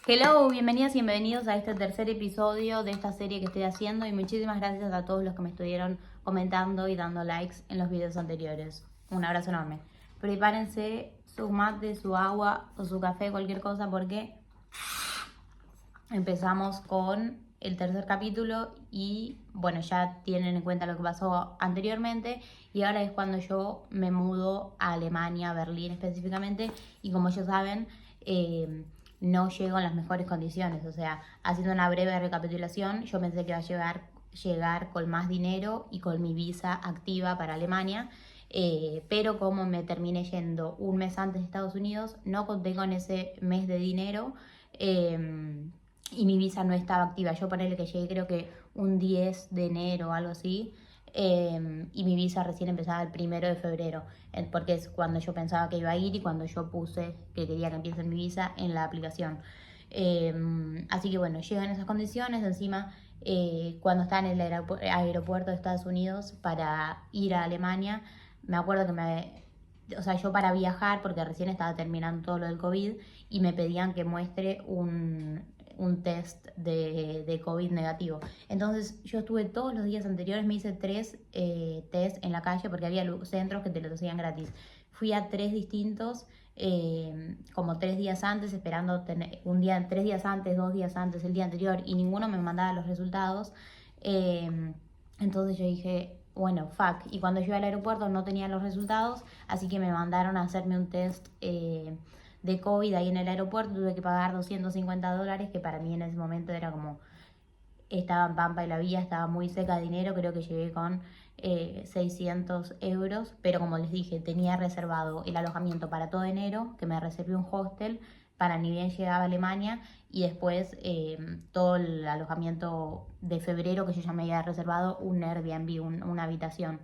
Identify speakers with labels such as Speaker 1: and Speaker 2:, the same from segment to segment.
Speaker 1: Hello, bienvenidas y bienvenidos a este tercer episodio de esta serie que estoy haciendo y muchísimas gracias a todos los que me estuvieron comentando y dando likes en los videos anteriores. Un abrazo enorme. Prepárense su mate, su agua o su café, cualquier cosa, porque empezamos con el tercer capítulo y bueno, ya tienen en cuenta lo que pasó anteriormente y ahora es cuando yo me mudo a Alemania, a Berlín específicamente, y como ya saben, no llego en las mejores condiciones. O sea, haciendo una breve recapitulación, yo pensé que iba a llegar con más dinero y con mi visa activa para Alemania, pero como me terminé yendo un mes antes de Estados Unidos, no conté con ese mes de dinero. Y mi visa no estaba activa. Yo ponele que llegué creo que un 10 de enero o algo así, y mi visa recién empezaba el 1 de febrero, porque es cuando yo pensaba que iba a ir y cuando yo puse que quería que empiece mi visa en la aplicación. Así que bueno, llego en esas condiciones. Encima, cuando estaba en el aeropuerto de Estados Unidos para ir a Alemania, me acuerdo que o sea, yo para viajar, porque recién estaba terminando todo lo del COVID, y me pedían que muestre un test de COVID negativo. Entonces yo estuve todos los días anteriores, me hice 3 test en la calle porque había centros que te los hacían gratis. Fui a 3 distintos, como 3 días antes, esperando tener 3 días antes, 2 días antes, el día anterior, y ninguno me mandaba los resultados. Entonces yo dije, bueno, fuck. Y cuando llegué al aeropuerto no tenía los resultados, así que me mandaron a hacerme un test de COVID ahí en el aeropuerto. Tuve que pagar $250, que para mí en ese momento era como, estaba en Pampa y la vía, estaba muy seca de dinero. Creo que llegué con 600 euros, pero como les dije, tenía reservado el alojamiento para todo enero, que me reservé un hostel para ni bien llegaba a Alemania, y después todo el alojamiento de febrero que yo ya me había reservado, un Airbnb, una habitación.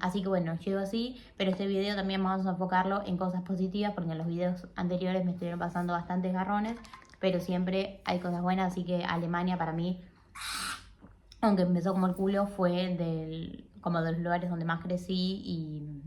Speaker 1: Así que bueno, llego así, pero este video también vamos a enfocarlo en cosas positivas, porque en los videos anteriores me estuvieron pasando bastantes garrones, pero siempre hay cosas buenas. Así que Alemania para mí, aunque empezó como el culo, fue como de los lugares donde más crecí y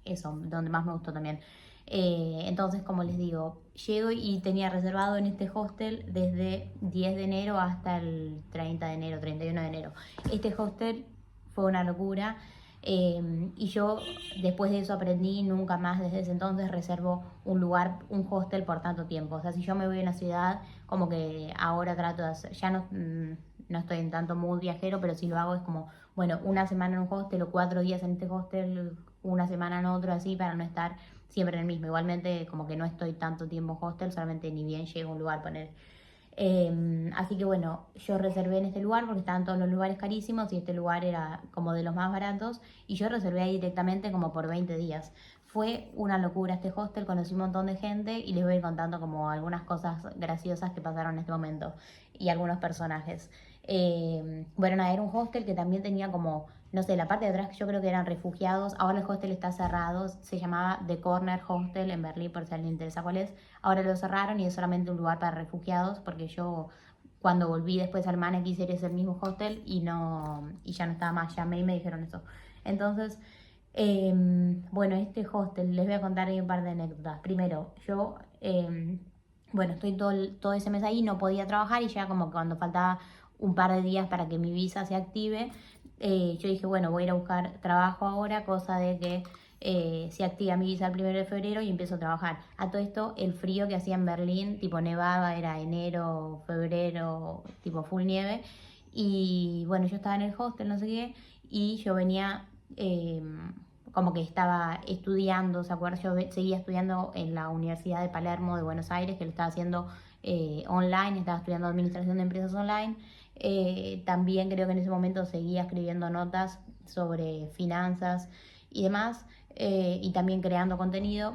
Speaker 1: eso, donde más me gustó también. Entonces, como les digo, llego y tenía reservado en este hostel desde 10 de enero hasta el 30 de enero, 31 de enero. Este hostel fue una locura. Y yo después de eso aprendí, nunca más desde ese entonces reservo un lugar, un hostel por tanto tiempo. O sea, si yo me voy a una ciudad, como que ahora trato de hacer, ya no estoy en tanto mood viajero, pero si lo hago es como, bueno, una semana en un hostel o 4 días en este hostel, una semana en otro, así, para no estar siempre en el mismo. Igualmente, como que no estoy tanto tiempo en hostel, solamente ni bien llego a un lugar a poner. Así que bueno, yo reservé en este lugar porque estaban todos los lugares carísimos y este lugar era como de los más baratos, y yo reservé ahí directamente como por 20 días. Fue una locura este hostel, conocí un montón de gente y les voy a ir contando como algunas cosas graciosas que pasaron en este momento y algunos personajes. Bueno, nada, era un hostel que también tenía como, no sé, la parte de atrás, que yo creo que eran refugiados. Ahora el hostel está cerrado, se llamaba The Corner Hostel en Berlín, por si a alguien le interesa cuál es. Ahora lo cerraron y es solamente un lugar para refugiados, porque yo cuando volví después a Alemania quise ir a ese mismo hostel y ya no estaba más. Llamé y me dijeron eso. Entonces, bueno, este hostel, les voy a contar ahí un par de anécdotas. Primero, yo, bueno, estoy todo ese mes ahí, no podía trabajar, y ya como cuando faltaba un par de días para que mi visa se active, yo dije, bueno, voy a ir a buscar trabajo ahora, cosa de que se activa mi visa el 1 de febrero y empiezo a trabajar. A todo esto, el frío que hacía en Berlín, tipo nevaba, era enero, febrero, tipo full nieve. Y bueno, yo estaba en el hostel, no sé qué, y yo venía, como que estaba estudiando, ¿se acuerdan? Yo seguía estudiando en la Universidad de Palermo de Buenos Aires, que lo estaba haciendo online, estaba estudiando Administración de Empresas Online. También creo que en ese momento seguía escribiendo notas sobre finanzas y demás, y también creando contenido.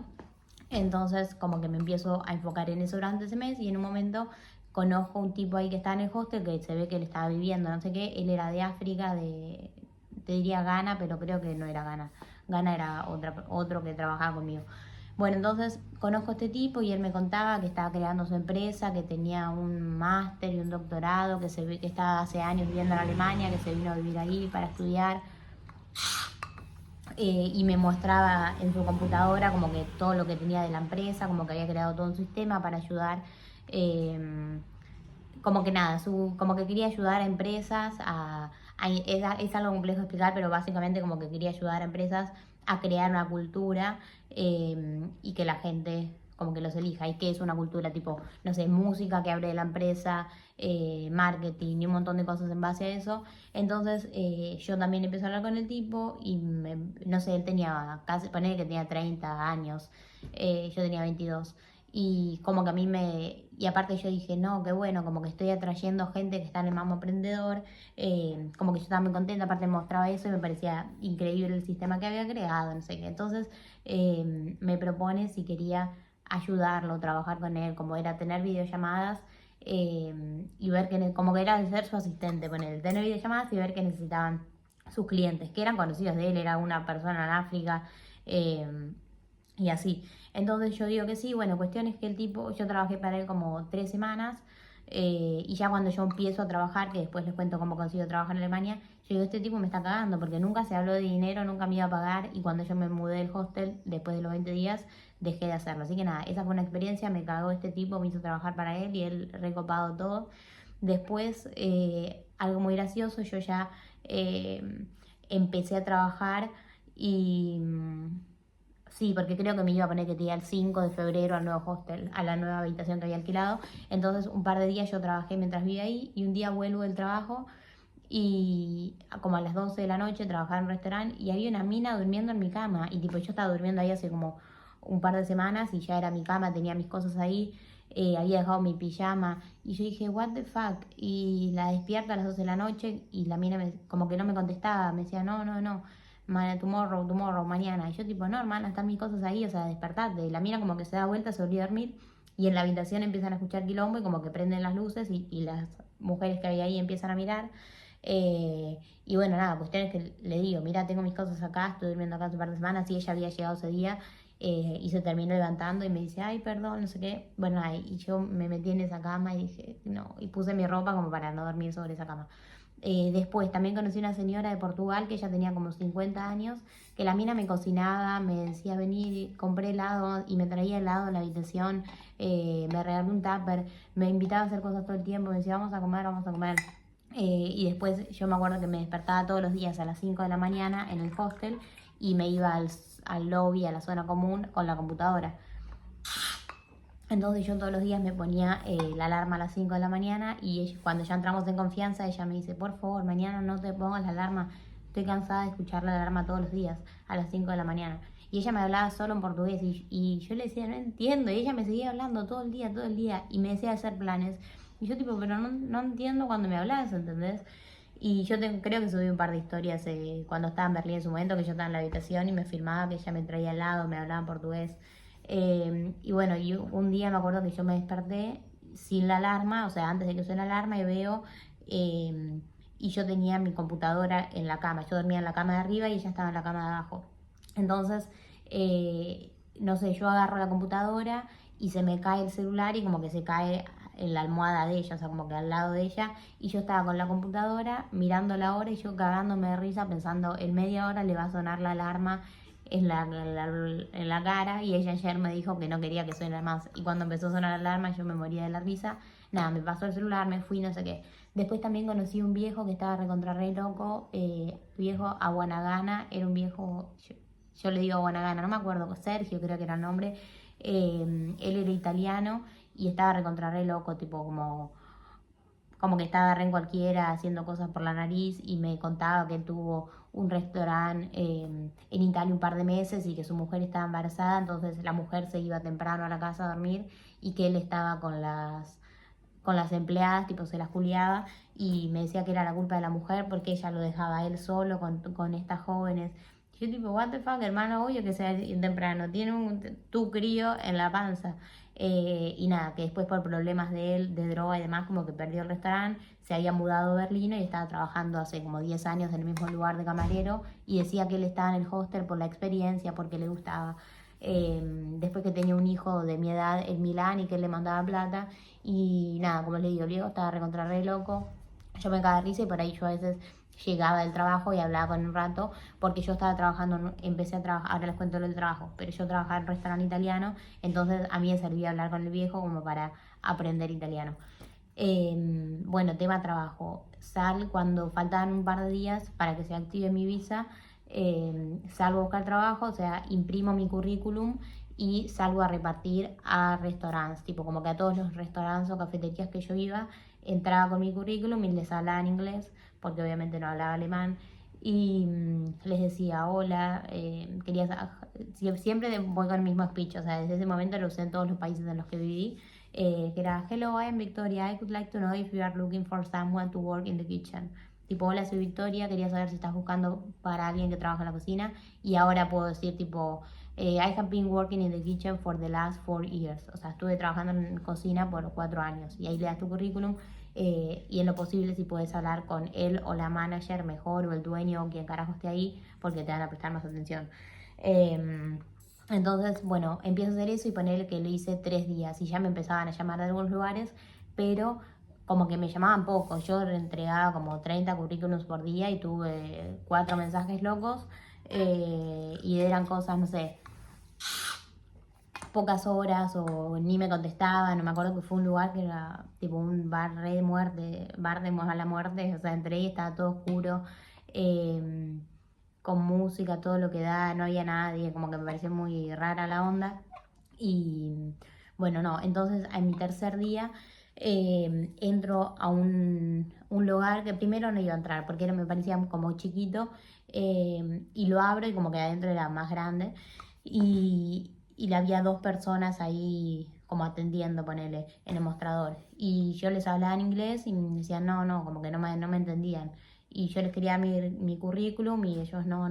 Speaker 1: Entonces como que me empiezo a enfocar en eso durante ese mes, y en un momento conozco un tipo ahí que está en el hostel, que se ve que él estaba viviendo, no sé qué, él era de África, te diría Ghana, pero creo que no era Ghana. Ghana era otro que trabajaba conmigo. Bueno, entonces conozco a este tipo y él me contaba que estaba creando su empresa, que tenía un máster y un doctorado, que se ve que estaba hace años viviendo en Alemania, que se vino a vivir ahí para estudiar. y me mostraba en su computadora como que todo lo que tenía de la empresa, como que había creado todo un sistema para ayudar, como que nada, como que quería ayudar a empresas es algo complejo de explicar, pero básicamente como que quería ayudar a empresas a crear una cultura y que la gente como que los elija. ¿Y qué es una cultura? Tipo, no sé, música que hable de la empresa, marketing y un montón de cosas en base a eso. Entonces yo también empecé a hablar con el tipo y no sé, él tenía casi, ponele que tenía 30 años, yo tenía 22. Y como que a mí y aparte yo dije, no, qué bueno, como que estoy atrayendo gente que está en el mambo emprendedor, como que yo estaba muy contenta, aparte me mostraba eso y me parecía increíble el sistema que había creado, no sé qué. Entonces me propone si quería ayudarlo, trabajar con él, como era tener videollamadas y ver que, como que era ser su asistente con él, tener videollamadas y ver qué necesitaban sus clientes, que eran conocidos de él, era una persona en África. Y así. Entonces yo digo que sí, bueno, cuestión es que el tipo, yo trabajé para él como 3 semanas y ya cuando yo empiezo a trabajar, que después les cuento cómo consigo trabajar en Alemania, yo digo, este tipo me está cagando porque nunca se habló de dinero, nunca me iba a pagar y cuando yo me mudé del hostel, después de los 20 días, dejé de hacerlo. Así que nada, esa fue una experiencia, me cagó este tipo, me hizo trabajar para él y él recopado todo. Después, algo muy gracioso, yo ya empecé a trabajar y... Sí, porque creo que me iba a poner que tenía el 5 de febrero al nuevo hostel, a la nueva habitación que había alquilado. Entonces, un par de días yo trabajé mientras vivía ahí y un día vuelvo del trabajo y como a las 12 de la noche trabajaba en un restaurante y había una mina durmiendo en mi cama y tipo yo estaba durmiendo ahí hace como un par de semanas y ya era mi cama, tenía mis cosas ahí, había dejado mi pijama y yo dije, what the fuck, y la despierto a las 12 de la noche y la mina como que no me contestaba, me decía, no, no, no, tomorrow, tomorrow, mañana, y yo tipo, no hermana, están mis cosas ahí, o sea, despertate, y la mina como que se da vuelta, se olvida dormir y en la habitación empiezan a escuchar quilombo y como que prenden las luces y las mujeres que había ahí empiezan a mirar. Y bueno, nada, cuestión es que le digo, mira, tengo mis cosas acá, estoy durmiendo acá hace un par de semanas y ella había llegado ese día y se terminó levantando y me dice, ay, perdón, no sé qué. Bueno, y yo me metí en esa cama y dije, no, y puse mi ropa como para no dormir sobre esa cama. Después también conocí una señora de Portugal que ella tenía como 50 años, que la mina me cocinaba, me decía venir, compré helado y me traía helado a la habitación, me regaló un tupper, me invitaba a hacer cosas todo el tiempo, me decía vamos a comer, vamos a comer. Y después yo me acuerdo que me despertaba todos los días a las 5 de la mañana en el hostel y me iba al lobby, a la zona común con la computadora. Entonces yo todos los días me ponía la alarma a las 5 de la mañana y cuando ya entramos en confianza ella me dice, por favor, mañana no te pongas la alarma, estoy cansada de escuchar la alarma todos los días a las 5 de la mañana. Y ella me hablaba solo en portugués y yo le decía, no entiendo, y ella me seguía hablando todo el día y me decía hacer planes. Y yo tipo, pero no entiendo cuando me hablas, ¿entendés? Y yo creo que subí un par de historias cuando estaba en Berlín en su momento, que yo estaba en la habitación y me filmaba, que ella me traía al lado, me hablaba en portugués. Y bueno, y un día me acuerdo que yo me desperté sin la alarma, o sea, antes de que suene la alarma y veo, y yo tenía mi computadora en la cama, yo dormía en la cama de arriba y ella estaba en la cama de abajo. Entonces, no sé, yo agarro la computadora y se me cae el celular y como que se cae en la almohada de ella, o sea, como que al lado de ella, y yo estaba con la computadora mirando la hora y yo cagándome de risa pensando, en media hora le va a sonar la alarma en la cara y ella ayer me dijo que no quería que suene más y cuando empezó a sonar la alarma yo me moría de la risa, nada, me pasó el celular, me fui, no sé qué. Después también conocí un viejo que estaba recontra re loco, viejo Aguanagana, era un viejo, yo le digo Aguanagana, no me acuerdo, Sergio creo que era el nombre, él era italiano y estaba recontra re loco, tipo como que estaba re en cualquiera haciendo cosas por la nariz y me contaba que él tuvo un restaurante en Italia un par de meses y que su mujer estaba embarazada, entonces la mujer se iba temprano a la casa a dormir y que él estaba con las empleadas, tipo se las juliaba y me decía que era la culpa de la mujer porque ella lo dejaba a él solo con estas jóvenes. Yo tipo, what the fuck, hermano, obvio que sea temprano, tiene tu crío en la panza. Y nada, que después por problemas de él, de droga y demás, como que perdió el restaurante, se había mudado a Berlín y estaba trabajando hace como 10 años en el mismo lugar de camarero y decía que él estaba en el hostel por la experiencia, porque le gustaba. Después que tenía un hijo de mi edad en Milán y que él le mandaba plata y nada, como le digo, Diego estaba recontra re loco, yo me cagaba de risa y por ahí yo a veces llegaba del trabajo y hablaba con un rato, porque yo estaba trabajando, empecé a trabajar, ahora les cuento lo del trabajo, pero yo trabajaba en un restaurante italiano, entonces a mí me servía hablar con el viejo como para aprender italiano. Bueno, tema trabajo. Cuando faltaban un par de días para que se active mi visa, salgo a buscar trabajo, o sea, imprimo mi currículum y salgo a repartir a restaurantes, tipo como que a todos los restaurantes o cafeterías que yo iba, entraba con mi currículum y les hablaba en inglés, porque obviamente no hablaba alemán, y les decía hola, siempre voy con el mismo speech, o sea, desde ese momento lo usé en todos los países en los que viví, que era hello, I am Victoria, I would like to know if you are looking for someone to work in the kitchen. Tipo, hola, soy Victoria, quería saber si estás buscando para alguien que trabaja en la cocina. Y ahora puedo decir tipo, I have been working in the kitchen for the last 4 years. O sea, estuve trabajando en cocina por 4 años. Y ahí le das tu currículum, y en lo posible si puedes hablar con él o la manager mejor, o el dueño, o quien carajo esté ahí, porque te van a prestar más atención. Entonces, bueno, empiezo a hacer eso y ponerle que lo hice 3 días y ya me empezaban a llamar de algunos lugares, pero como que me llamaban poco. Yo entregaba como 30 currículums por día y tuve 4 mensajes locos, y eran cosas, no sé, pocas horas o ni me contestaban. No me acuerdo que fue un lugar que era tipo un bar de muerte, bar de mala muerte, o sea, entré y estaba todo oscuro. Con música, todo lo que da, no había nadie, como que me pareció muy rara la onda. Y bueno, no, entonces en mi tercer día entro a un lugar que primero no iba a entrar porque me parecía como chiquito, y lo abro y como que adentro era más grande y había 2 personas ahí como atendiendo, ponele, en el mostrador. Y yo les hablaba en inglés y me decían no, como que no me entendían. Y yo les quería mi currículum y ellos no,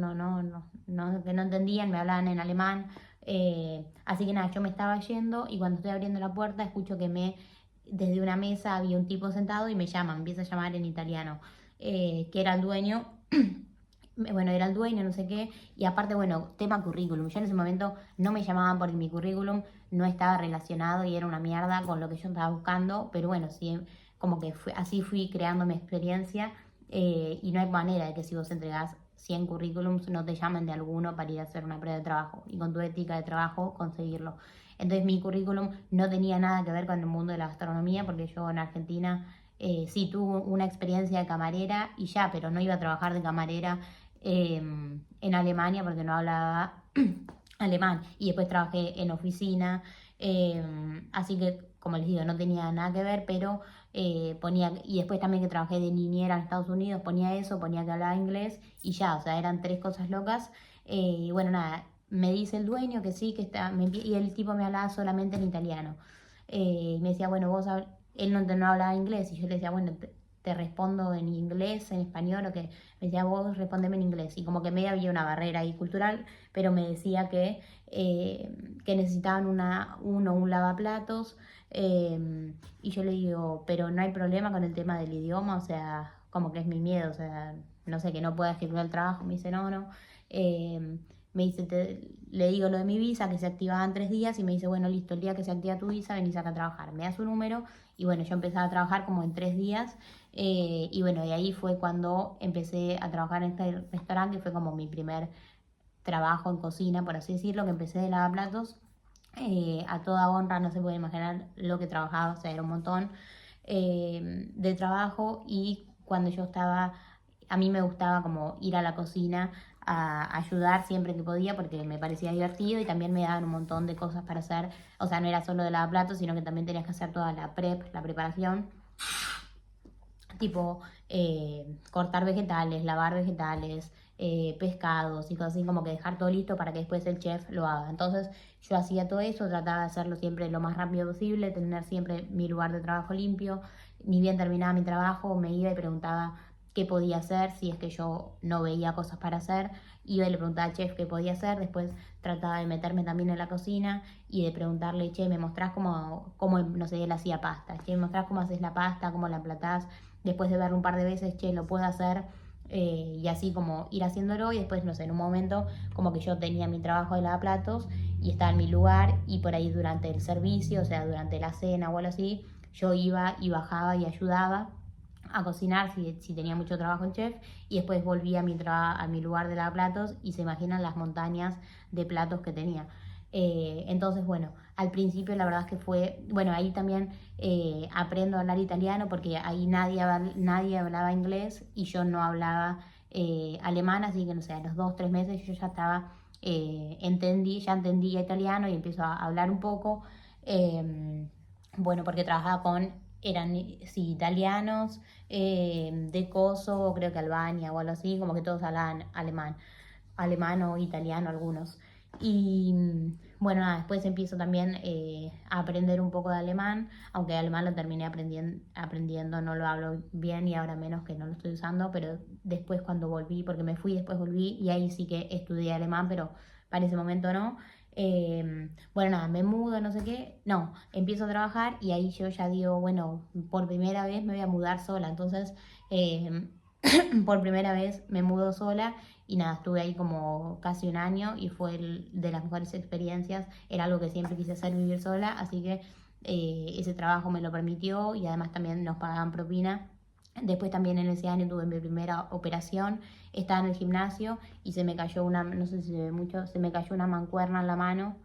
Speaker 1: que no entendían, me hablaban en alemán. Así que nada, yo me estaba yendo y cuando estoy abriendo la puerta escucho que desde una mesa había un tipo sentado y me empieza a llamar en italiano, que era el dueño. Bueno, era el dueño, no sé qué, y aparte, bueno, tema currículum. Yo en ese momento no me llamaban porque mi currículum no estaba relacionado y era una mierda con lo que yo estaba buscando, pero bueno, sí, como que así fui creando mi experiencia, y no hay manera de que si vos entregás 100 currículums no te llamen de alguno para ir a hacer una prueba de trabajo y con tu ética de trabajo conseguirlo. Entonces mi currículum no tenía nada que ver con el mundo de la gastronomía porque yo en Argentina, sí tuve una experiencia de camarera y ya, pero no iba a trabajar de camarera en Alemania porque no hablaba alemán. Y después trabajé en oficina, así que, como les digo, no tenía nada que ver, pero ponía, y después también que trabajé de niñera en Estados Unidos, ponía eso, ponía que hablaba inglés y ya, o sea, eran 3 cosas locas. Y bueno, nada, me dice el dueño que sí, que está, y el tipo me hablaba solamente en italiano. Me decía, bueno, él no hablaba inglés y yo le decía, bueno, te respondo en inglés, en español, o que me decía, vos respondeme en inglés. Y como que medio había una barrera ahí cultural, pero me decía que necesitaban un lavaplatos, y yo le digo, pero no hay problema con el tema del idioma, o sea, como que es mi miedo, o sea, no sé, que no pueda ejecutar el trabajo. Me dice, no. Me dice, le digo lo de mi visa, que se activaba en 3 días, y me dice, bueno, listo, el día que se activa tu visa, venís acá a trabajar. Me da su número, y bueno, yo empecé a trabajar como en 3 días, y bueno, de ahí fue cuando empecé a trabajar en este restaurante, que fue como mi primer trabajo en cocina, por así decirlo, que empecé de lavaplatos. A toda honra, no se puede imaginar lo que trabajaba, o sea, era un montón de trabajo. Y cuando yo estaba, a mí me gustaba como ir a la cocina a ayudar siempre que podía porque me parecía divertido y también me daban un montón de cosas para hacer. O sea, no era solo de lavaplatos, sino que también tenías que hacer toda la preparación, tipo cortar vegetales, lavar vegetales, pescados y cosas así, como que dejar todo listo para que después el chef lo haga. Entonces yo hacía todo eso, trataba de hacerlo siempre lo más rápido posible, tener siempre mi lugar de trabajo limpio. Ni bien terminaba mi trabajo, me iba y preguntaba qué podía hacer, si es que yo no veía cosas para hacer, iba y le preguntaba al chef qué podía hacer. Después trataba de meterme también en la cocina y de preguntarle, che, ¿me mostrás cómo no sé, él hacía pasta? Che, ¿me mostrás cómo haces la pasta, cómo la platás? Después de verlo un par de veces, che, lo puedo hacer, y así como ir haciéndolo. Y después, no sé, en un momento como que yo tenía mi trabajo de lavaplatos y estaba en mi lugar, y por ahí durante el servicio, o sea, durante la cena o algo así, yo iba y bajaba y ayudaba a cocinar si tenía mucho trabajo en chef, y después volví a mi lugar de lavaplatos y se imaginan las montañas de platos que tenía. Entonces, bueno, al principio la verdad es que fue, bueno, ahí también aprendo a hablar italiano porque ahí nadie hablaba inglés y yo no hablaba alemán, así que no sé, a los 2, 3 meses yo ya estaba, ya entendía italiano y empiezo a hablar un poco. Bueno, porque trabajaba eran sí, italianos, de Kosovo, creo que Albania o algo así, como que todos hablaban alemán o italiano algunos. Y bueno, nada, después empiezo también a aprender un poco de alemán, aunque alemán lo terminé aprendiendo, no lo hablo bien y ahora menos que no lo estoy usando, pero después cuando volví, porque me fui, después volví y ahí sí que estudié alemán, pero para ese momento no. Bueno, nada, me mudo, no sé qué, no, empiezo a trabajar y ahí yo ya digo, bueno, por primera vez me voy a mudar sola, entonces por primera vez me mudo sola y nada, estuve ahí como casi un año y fue de las mejores experiencias, era algo que siempre quise hacer, vivir sola, así que ese trabajo me lo permitió y además también nos pagaban propina. Después también en ese año tuve mi primera operación, estaba en el gimnasio y se me cayó no sé si se ve mucho, se me cayó una mancuerna en la mano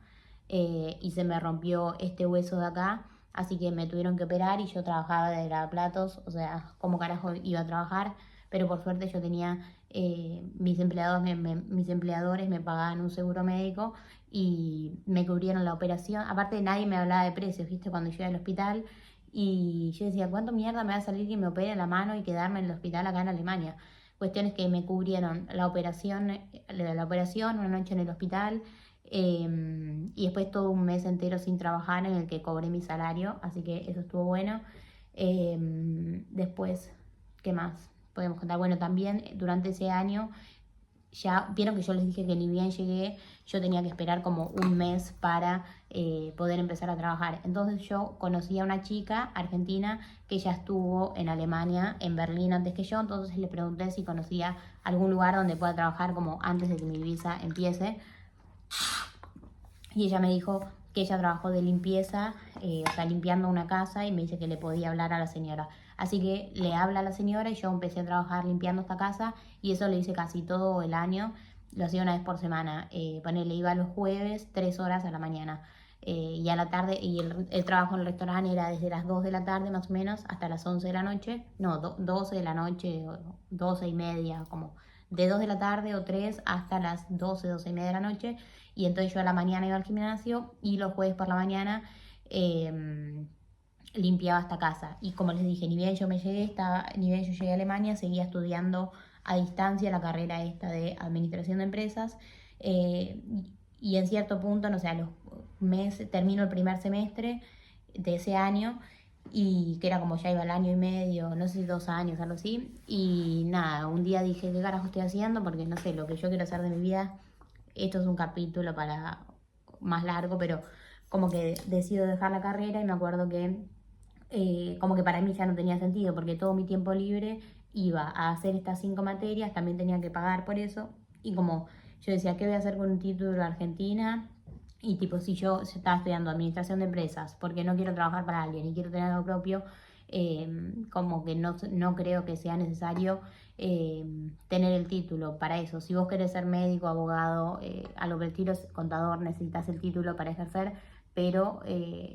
Speaker 1: y se me rompió este hueso de acá, así que me tuvieron que operar y yo trabajaba de lavaplatos, o sea, ¿cómo carajo iba a trabajar? Pero por suerte yo tenía, mis empleadores me pagaban un seguro médico y me cubrieron la operación. Aparte nadie me hablaba de precios, ¿viste? Cuando yo iba al hospital y yo decía, ¿cuánto mierda me va a salir que me opere la mano y quedarme en el hospital acá en Alemania? Cuestiones que me cubrieron la operación, una noche en el hospital, y después todo un mes entero sin trabajar en el que cobré mi salario, así que eso estuvo bueno. Después, ¿qué más podemos contar? Bueno, también durante ese año, ya vieron que yo les dije que ni bien llegué, yo tenía que esperar como un mes para poder empezar a trabajar. Entonces yo conocí a una chica argentina que ya estuvo en Alemania, en Berlín antes que yo, entonces le pregunté si conocía algún lugar donde pueda trabajar como antes de que mi visa empiece. Y ella me dijo que ella trabajó de limpieza, o sea, limpiando una casa, y me dice que le podía hablar a la señora. Así que le habla a la señora y yo empecé a trabajar limpiando esta casa y eso lo hice casi todo el año. Lo hacía una vez por semana. Ponele, iba los jueves, 3 horas a la mañana. Y a la tarde, y el trabajo en el restaurante era desde las 2 de la tarde más o menos hasta las 11 de la noche. No, 12 de la noche, 12:30, como de 2 de la tarde o 3 hasta las 12:30 de la noche. Y entonces yo a la mañana iba al gimnasio y los jueves por la mañana limpiaba esta casa. Y como les dije, ni bien yo llegué a Alemania, seguía estudiando a distancia la carrera esta de administración de empresas. eh, y en cierto punto, no sé, a los meses, termino el primer semestre de ese año, y que era como ya iba al año y medio, no sé si 2 años, algo así. Y nada, un día dije, ¿qué carajo estoy haciendo? Porque no sé, lo que yo quiero hacer de mi vida, esto es un capítulo para más largo, pero como que decido dejar la carrera y me acuerdo que como que para mí ya no tenía sentido porque todo mi tiempo libre iba a hacer estas 5 materias, también tenía que pagar por eso y como yo decía, ¿qué voy a hacer con un título de Argentina? Y tipo, si yo estaba estudiando administración de empresas porque no quiero trabajar para alguien y quiero tener algo propio, como que no creo que sea necesario tener el título para eso. Si vos querés ser médico, abogado, a lo que el tiro contador, necesitas el título para ejercer, pero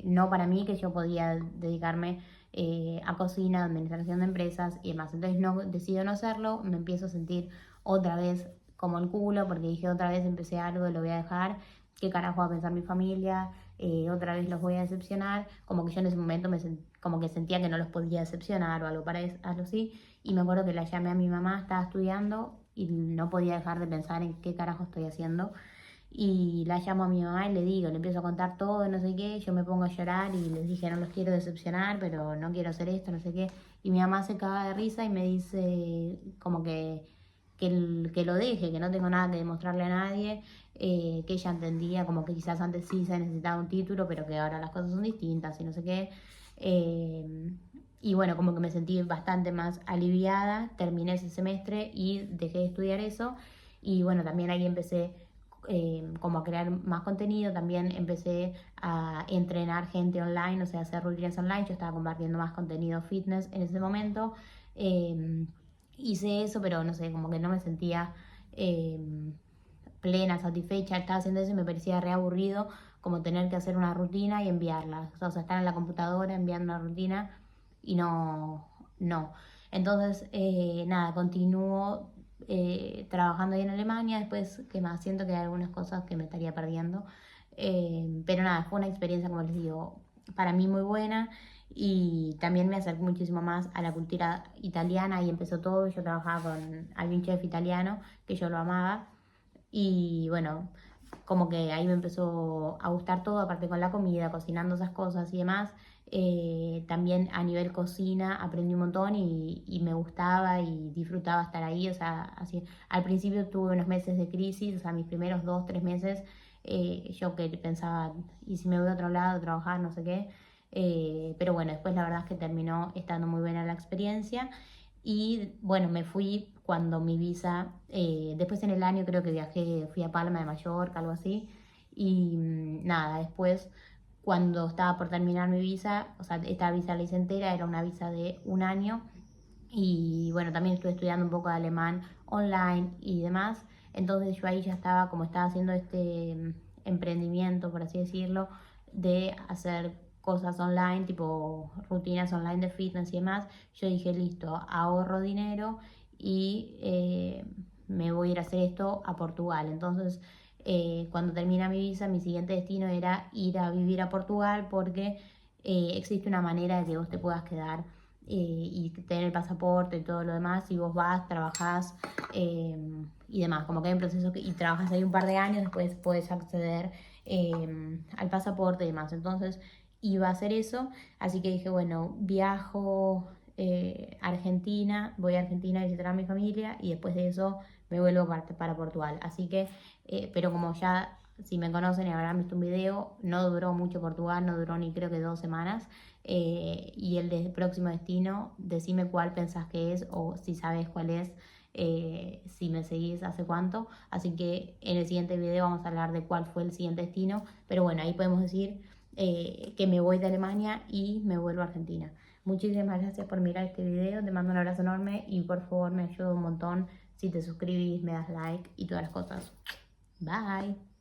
Speaker 1: no para mí, que yo podía dedicarme a cocina, administración de empresas y demás. Entonces decido no hacerlo, me empiezo a sentir otra vez como el culo, porque dije, otra vez empecé algo, lo voy a dejar, qué carajo va a pensar mi familia, otra vez los voy a decepcionar, como que yo en ese momento como que sentía que no los podía decepcionar o algo así, y me acuerdo que la llamé a mi mamá, estaba estudiando y no podía dejar de pensar en qué carajo estoy haciendo. Y la llamo a mi mamá y le digo, le empiezo a contar todo, no sé qué, yo me pongo a llorar y les dije, no los quiero decepcionar, pero no quiero hacer esto, no sé qué. Y mi mamá se caga de risa y me dice como que lo deje, que no tengo nada que demostrarle a nadie, que ella entendía como que quizás antes sí se necesitaba un título, pero que ahora las cosas son distintas y no sé qué. Y bueno, como que me sentí bastante más aliviada, terminé ese semestre y dejé de estudiar eso. Y bueno, también ahí empecé como a crear más contenido, también empecé a entrenar gente online, o sea, hacer rutinas online. Yo estaba compartiendo más contenido fitness en ese momento. Hice eso, pero no sé, como que no me sentía plena, satisfecha. Estaba haciendo eso y me parecía re aburrido como tener que hacer una rutina y enviarla. O sea, estar en la computadora enviando una rutina y no. Entonces, nada, continúo trabajando ahí en Alemania. Después, ¿qué más? Siento que hay algunas cosas que me estaría perdiendo. Pero nada, fue una experiencia, como les digo, para mí muy buena. Y también me acerqué muchísimo más a la cultura italiana y empezó todo. Yo trabajaba con algún chef italiano que yo lo amaba. Y bueno, como que ahí me empezó a gustar todo, aparte con la comida, cocinando esas cosas y demás. También a nivel cocina aprendí un montón y me gustaba y disfrutaba estar ahí. O sea, así, al principio tuve unos meses de crisis, o sea, mis primeros 2, 3 meses, yo que pensaba, ¿y si me voy a otro lado a trabajar, no sé qué? Pero bueno, después la verdad es que terminó estando muy buena la experiencia. Y bueno, me fui cuando mi visa, después en el año creo que viajé, fui a Palma de Mallorca, algo así. Y nada, después cuando estaba por terminar mi visa, o sea, esta visa la hice entera, era una visa de un año. Y bueno, también estuve estudiando un poco de alemán online y demás. Entonces yo ahí ya estaba, como estaba haciendo este emprendimiento, por así decirlo, de hacer cosas online, tipo rutinas online de fitness y demás. Yo dije, listo, ahorro dinero y me voy a ir a hacer esto a Portugal. Entonces, cuando termina mi visa, mi siguiente destino era ir a vivir a Portugal porque existe una manera de que vos te puedas quedar y tener el pasaporte y todo lo demás. Si vos vas, trabajás y demás, como que hay un proceso y trabajas ahí un par de años, después puedes acceder al pasaporte y demás. Entonces iba a hacer eso, así que dije, bueno, viajo a Argentina, voy a Argentina a visitar a mi familia y después de eso me vuelvo para Portugal. Así que, pero como ya, si me conocen y habrán visto un video, no duró mucho Portugal, no duró ni creo que 2 semanas. Y el próximo destino, decime cuál pensás que es o si sabes cuál es, si me seguís hace cuánto. Así que en el siguiente video vamos a hablar de cuál fue el siguiente destino. Pero bueno, ahí podemos decir que me voy de Alemania y me vuelvo a Argentina. Muchísimas gracias por mirar este video, te mando un abrazo enorme y por favor me ayuda un montón si te suscribís, me das like y todas las cosas. Bye.